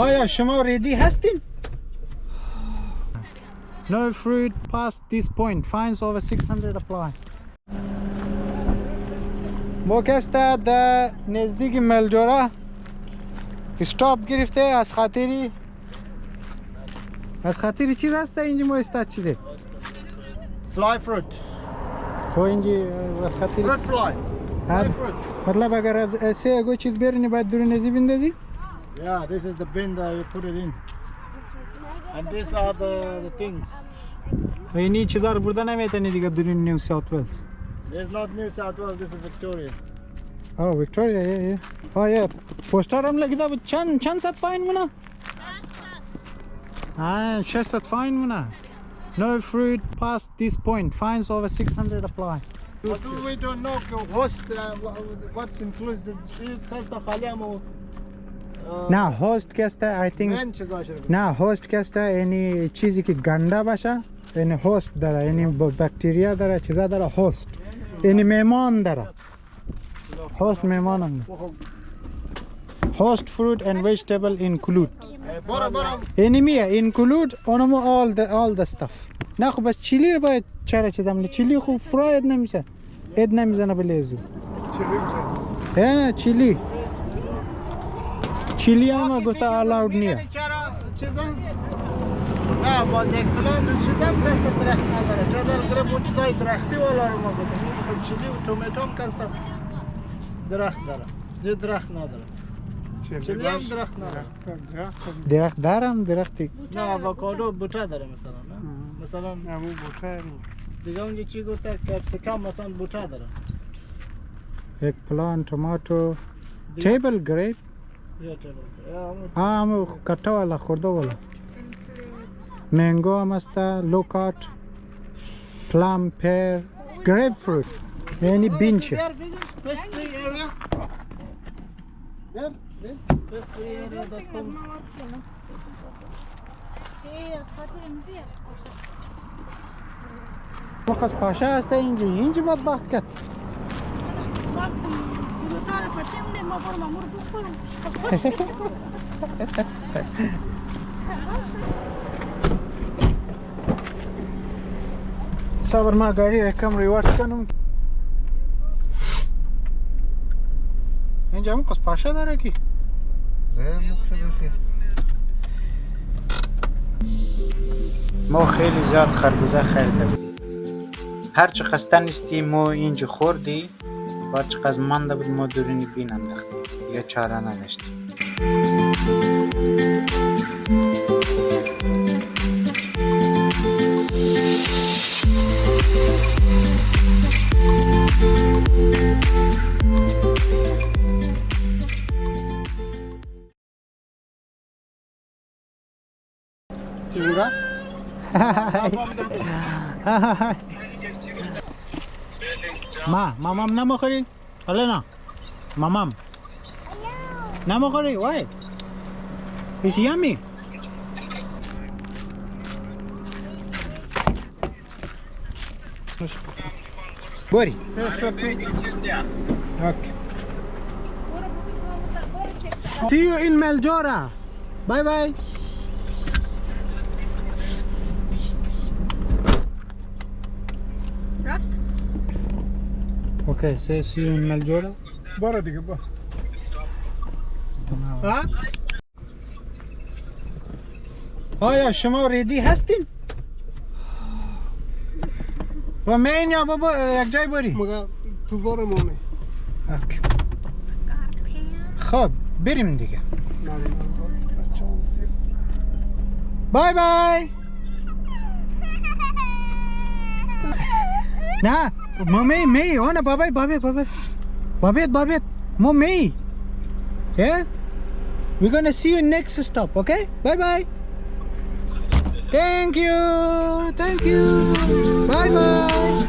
آیا شما ریدی هستین؟ No fruit past this point. Fines over 600 apply. ما کسته در نزدیک ملجوره استاپ گرفته از خاطری چیز هسته اینجا ما استاد چیده؟ Fly fruit. خو اینجا از خاطری Fruit fly. Fly fruit. مطلب اگر از ایسه اگه چیز برینی باید دور نزی بندازی؟ Yeah, this is the bin that you put it in. And these are the things. اینی چیزا رو برده نمیتونی دیگه دورین نیو ساوت ولز. There's not New South Wales, this is Victoria. Oh, Victoria, yeah. Oh, yeah. پوستر هم لگیده بود چند ست فاین مونه؟ 600 فاین مونه. No fruit past this point. Fines over 600 apply. But we don't know host what's included. Costa خالیمو نه هاست کسته I think من چیزا شده. نه هاست کسته یعنی چیزی که گنده باشه یعنی هاست داره یعنی باکتریا داره چیزا داره هاست یعنی میمان داره هاست میمان هم host fruit and vegetable include یعنی میه include اونمو all the stuff نه خب بس چیلی رو باید چرا چیزم چیلی خوب فراید نمیشه اید نمیزنه بلیزو نه چیلی هم گفته allowed نیه چرا چیزا نه باز یک پلان چیزا دست درخت نداره چرا گرب اون چیزای درختی والا رو ما گفتم چیلی و توماتو هم کسته درخت داره زی درخت نداره چیلی هم درخت نداره درخت دارم درختی نه آووکادو بوته داره مثلا نه مثلا همون بوته دیگه اونجا چی گفته کپسیکم مثلا بوته داره یک پلان توماتو تیبل گریپ یا تیبل همو کتا والا خورده والا مانگو هم هسته لوکات پلم پیر گریپ فروت یعنی بینچه مقص پاشا هسته اینجا باید باید کت صبر ما گاڑی رکم ریورس کنم اینجا مقص پاشا داره کی ما خیلی زیاد خربوزه خریدم هر چه قصده نیستی ما اینجا خوردی و هر چه قصد مانده بود ما دورینی بین انداختیم دیگه چاره نداشتیم مامام نمیخوری؟ حالا نه مامام نمیخوری؟ why? It's yummy بوری okay see you in Meljora bye bye Okay, say see you in Meljora. برو دیگه با ها؟ آیا شما ریدی هستین؟ و مین یا بابا یک جای بری؟ مگه تو برو مومی اوکی خب بریم دیگه بای بای نه mommy, Ona, Babet, mommy. Yeah? We're gonna see you next stop, okay? Bye bye. Thank you. Bye bye.